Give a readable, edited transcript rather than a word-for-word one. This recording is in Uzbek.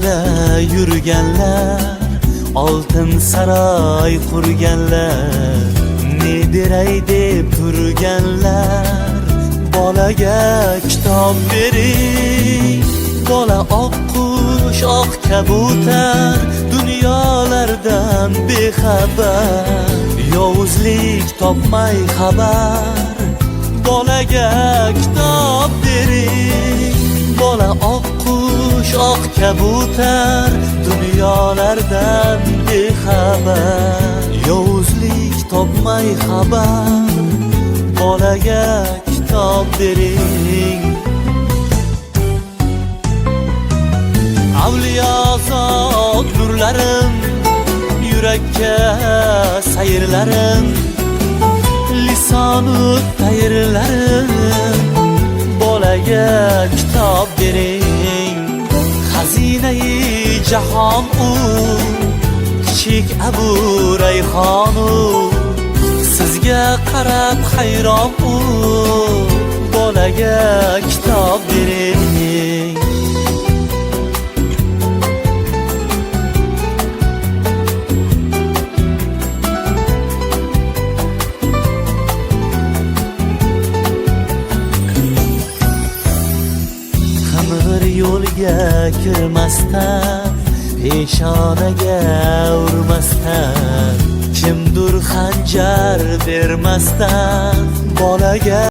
yo'llarda yurganlar, oltin saroy qurganlar, ne beray deb turganlar. Bolaga kitob bering, bola oq qush, oq kabutar, dunyolardan bexabar. Yovuzlik topmay xabar, bolaga kitob bering, bola oq qush, oq kabutar, dunyolardan bexabar. Yovuzlik topmay xabar, bolaga kitob bering. Avliyozod nurlarim, yurakka sayrlarim, lisonu tayrlarim, bolaga kitob bering. Xazinai jahon u, kichik Abu Rayhon u, sizga qarab hayron u, bolaga kitob bering. Qing'ir yo'lga kirmasdan, peshonaga urmasdan, kimdur xanjar bermasdan, bolaga